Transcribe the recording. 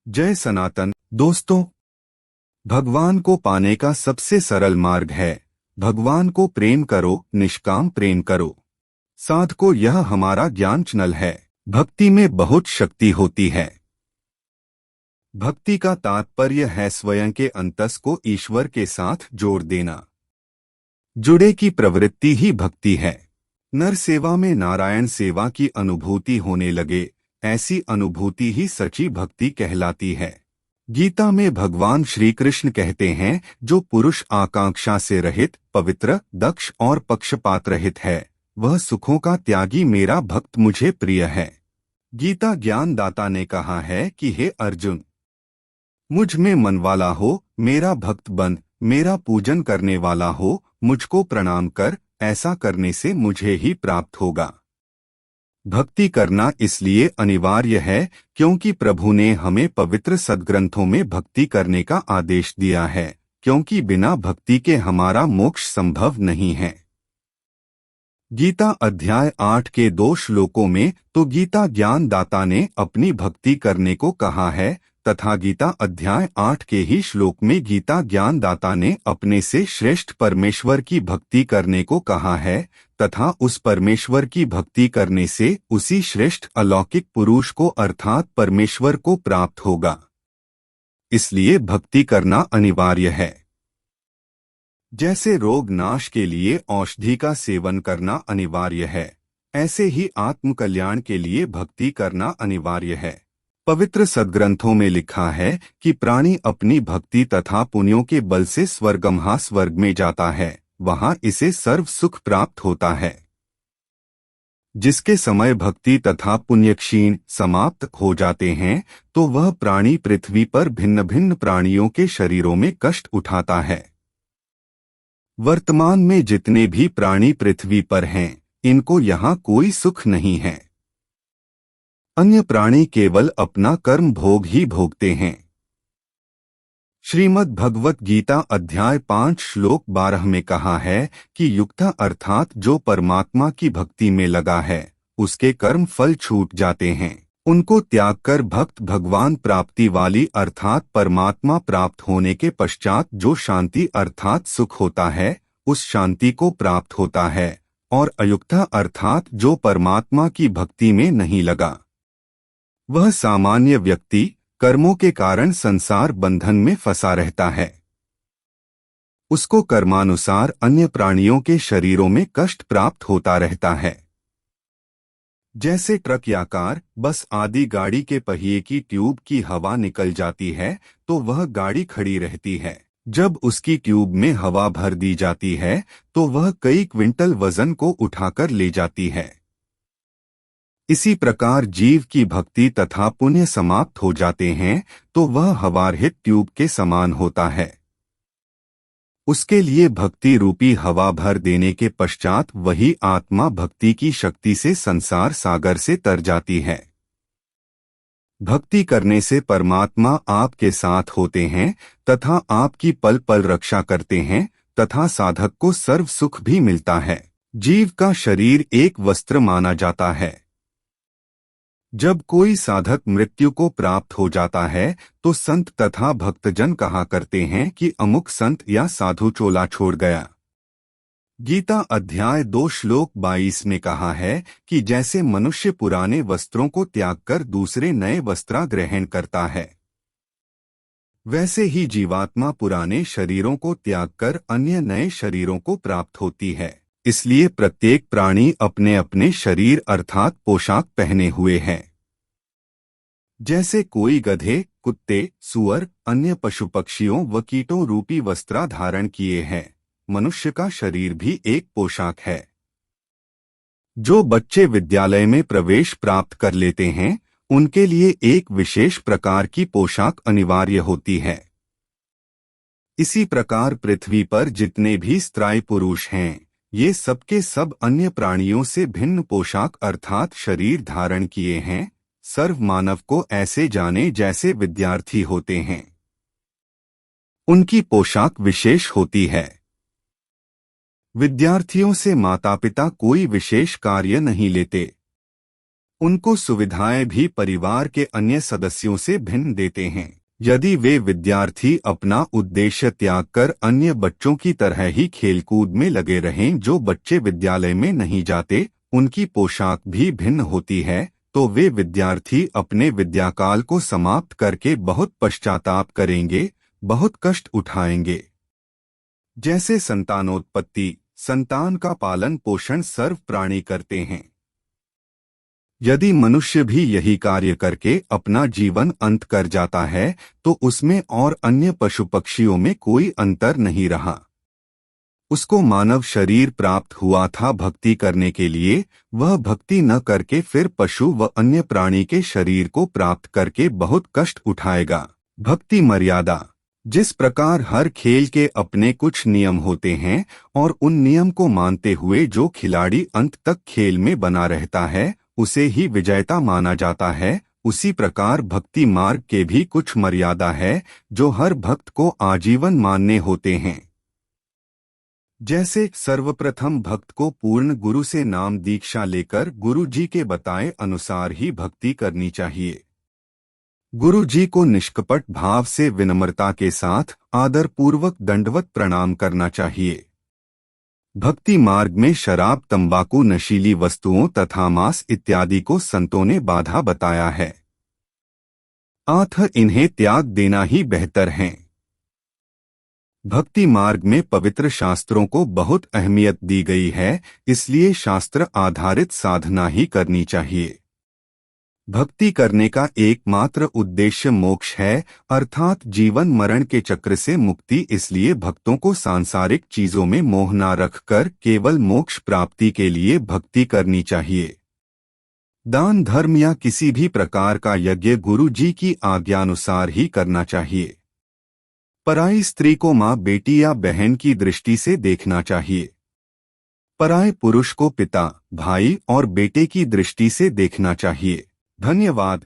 जय सनातन। दोस्तों, भगवान को पाने का सबसे सरल मार्ग है भगवान को प्रेम करो, निष्काम प्रेम करो। साधको, यह हमारा ज्ञान चैनल है। भक्ति में बहुत शक्ति होती है। भक्ति का तात्पर्य है स्वयं के अंतस को ईश्वर के साथ जोड़ देना। जुड़े की प्रवृत्ति ही भक्ति है। नर सेवा में नारायण सेवा की अनुभूति होने लगे, ऐसी अनुभूति ही सच्ची भक्ति कहलाती है। गीता में भगवान श्री कृष्ण कहते हैं, जो पुरुष आकांक्षा से रहित, पवित्र, दक्ष और पक्षपात रहित है, वह सुखों का त्यागी मेरा भक्त मुझे प्रिय है। गीता ज्ञानदाता ने कहा है कि हे अर्जुन, मुझ में मन वाला हो, मेरा भक्त बन, मेरा पूजन करने वाला हो, मुझको प्रणाम कर, ऐसा करने से मुझे ही प्राप्त होगा। भक्ति करना इसलिए अनिवार्य है क्योंकि प्रभु ने हमें पवित्र सद्ग्रंथों में भक्ति करने का आदेश दिया है, क्योंकि बिना भक्ति के हमारा मोक्ष संभव नहीं है। गीता अध्याय 8 के 2 श्लोकों में तो गीता ज्ञानदाता ने अपनी भक्ति करने को कहा है, तथा गीता अध्याय 8 के ही श्लोक में गीता ज्ञानदाता ने अपने से श्रेष्ठ परमेश्वर की भक्ति करने को कहा है, तथा उस परमेश्वर की भक्ति करने से उसी श्रेष्ठ अलौकिक पुरुष को अर्थात परमेश्वर को प्राप्त होगा। इसलिए भक्ति करना अनिवार्य है। जैसे रोग नाश के लिए औषधि का सेवन करना अनिवार्य है, ऐसे ही आत्म कल्याण के लिए भक्ति करना अनिवार्य है। पवित्र सद्ग्रंथों में लिखा है कि प्राणी अपनी भक्ति तथा पुण्यों के बल से स्वर्गमहा स्वर्ग में जाता है, वहां इसे सर्व सुख प्राप्त होता है। जिसके समय भक्ति तथा पुण्य क्षीण समाप्त हो जाते हैं, तो वह प्राणी पृथ्वी पर भिन्न भिन्न प्राणियों के शरीरों में कष्ट उठाता है। वर्तमान में जितने भी प्राणी पृथ्वी पर हैं, इनको यहाँ कोई सुख नहीं है। अन्य प्राणी केवल अपना कर्म भोग ही भोगते हैं। श्रीमद् भगवत गीता अध्याय 5 श्लोक 12 में कहा है कि युक्ता अर्थात जो परमात्मा की भक्ति में लगा है, उसके कर्म फल छूट जाते हैं। उनको त्याग कर भक्त भगवान प्राप्ति वाली अर्थात परमात्मा प्राप्त होने के पश्चात जो शांति अर्थात सुख होता है, उस शांति को प्राप्त होता है। और अयुक्ता अर्थात जो परमात्मा की भक्ति में नहीं लगा, वह सामान्य व्यक्ति कर्मों के कारण संसार बंधन में फंसा रहता है। उसको कर्मानुसार अन्य प्राणियों के शरीरों में कष्ट प्राप्त होता रहता है। जैसे ट्रक या कार, बस आदि गाड़ी के पहिए की ट्यूब की हवा निकल जाती है तो वह गाड़ी खड़ी रहती है। जब उसकी ट्यूब में हवा भर दी जाती है तो वह कई क्विंटल वजन को उठाकर ले जाती है। इसी प्रकार जीव की भक्ति तथा पुण्य समाप्त हो जाते हैं तो वह हवारहित ट्यूब के समान होता है। उसके लिए भक्ति रूपी हवा भर देने के पश्चात वही आत्मा भक्ति की शक्ति से संसार सागर से तर जाती है। भक्ति करने से परमात्मा आपके साथ होते हैं तथा आपकी पल पल रक्षा करते हैं तथा साधक को सर्व सुख भी मिलता है। जीव का शरीर एक वस्त्र माना जाता है। जब कोई साधक मृत्यु को प्राप्त हो जाता है तो संत तथा भक्तजन कहा करते हैं कि अमुक संत या साधु चोला छोड़ गया। गीता अध्याय 2 श्लोक 22 में कहा है कि जैसे मनुष्य पुराने वस्त्रों को त्याग कर दूसरे नए वस्त्र ग्रहण करता है, वैसे ही जीवात्मा पुराने शरीरों को त्याग कर अन्य नए शरीरों को प्राप्त होती है। इसलिए प्रत्येक प्राणी अपने अपने शरीर अर्थात पोशाक पहने हुए है। जैसे कोई गधे, कुत्ते, सुअर, अन्य पशु पक्षियों व कीटों रूपी वस्त्र धारण किए हैं, मनुष्य का शरीर भी एक पोशाक है। जो बच्चे विद्यालय में प्रवेश प्राप्त कर लेते हैं, उनके लिए एक विशेष प्रकार की पोशाक अनिवार्य होती है। इसी प्रकार पृथ्वी पर जितने भी स्त्री पुरुष हैं, ये सबके सब अन्य प्राणियों से भिन्न पोशाक अर्थात शरीर धारण किए हैं। सर्व मानव को ऐसे जाने जैसे विद्यार्थी होते हैं। उनकी पोशाक विशेष होती है। विद्यार्थियों से माता पिता कोई विशेष कार्य नहीं लेते। उनको सुविधाएं भी परिवार के अन्य सदस्यों से भिन्न देते हैं। यदि वे विद्यार्थी अपना उद्देश्य त्याग कर अन्य बच्चों की तरह ही खेलकूद में लगे रहें, जो बच्चे विद्यालय में नहीं जाते, उनकी पोशाक भी भिन्न होती है, तो वे विद्यार्थी अपने विद्याकाल को समाप्त करके बहुत पश्चाताप करेंगे, बहुत कष्ट उठाएंगे। जैसे संतानोत्पत्ति, संतान का पालन पोषण सर्व प्राणी करते हैं। यदि मनुष्य भी यही कार्य करके अपना जीवन अंत कर जाता है, तो उसमें और अन्य पशु पक्षियों में कोई अंतर नहीं रहा। उसको मानव शरीर प्राप्त हुआ था भक्ति करने के लिए, वह भक्ति न करके फिर पशु व अन्य प्राणी के शरीर को प्राप्त करके बहुत कष्ट उठाएगा। भक्ति मर्यादा। जिस प्रकार हर खेल के अपने कुछ नियम होते हैं और उन नियम को मानते हुए जो खिलाड़ी अंत तक खेल में बना रहता है, उसे ही विजेता माना जाता है, उसी प्रकार भक्ति मार्ग के भी कुछ मर्यादा है जो हर भक्त को आजीवन मानने होते हैं। जैसे सर्वप्रथम भक्त को पूर्ण गुरु से नाम दीक्षा लेकर गुरु जी के बताए अनुसार ही भक्ति करनी चाहिए। गुरु जी को निष्कपट भाव से विनम्रता के साथ आदर पूर्वक दंडवत प्रणाम करना चाहिए। भक्ति मार्ग में शराब, तंबाकू, नशीली वस्तुओं तथा मांस इत्यादि को संतों ने बाधा बताया है, अतः इन्हें त्याग देना ही बेहतर है। भक्ति मार्ग में पवित्र शास्त्रों को बहुत अहमियत दी गई है, इसलिए शास्त्र आधारित साधना ही करनी चाहिए। भक्ति करने का एकमात्र उद्देश्य मोक्ष है, अर्थात जीवन मरण के चक्र से मुक्ति। इसलिए भक्तों को सांसारिक चीजों में मोह न रखकर केवल मोक्ष प्राप्ति के लिए भक्ति करनी चाहिए। दान, धर्म या किसी भी प्रकार का यज्ञ गुरु जी की आज्ञानुसार ही करना चाहिए। पराई स्त्री को माँ, बेटी या बहन की दृष्टि से देखना चाहिए। पराये पुरुष को पिता, भाई और बेटे की दृष्टि से देखना चाहिए। धन्यवाद।